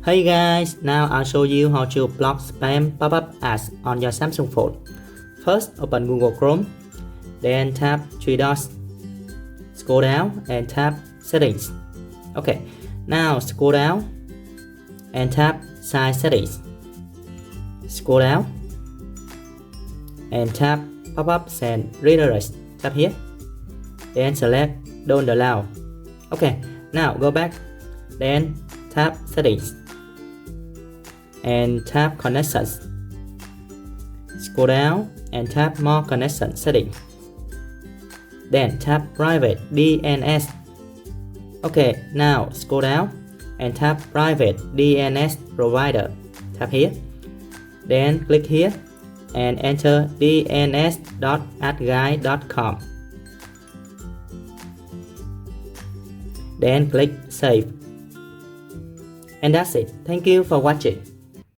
Hey guys, now I'll show you how to block spam pop-up ads on your Samsung phone. First, open Google Chrome, then tap three dots, scroll down and tap Settings. Okay, now scroll down and tap Site Settings. Scroll down and tap Pop-ups and Redirects. Tap here, then select Don't Allow. Okay, now go back, then tap Settings and tap Connections. Scroll down and tap More Connection Settings. Then tap Private DNS. Okay, now scroll down and tap Private DNS Provider. Tap here. Then click here and enter dns.adguide.com. Then click Save. And that's it. Thank you for watching.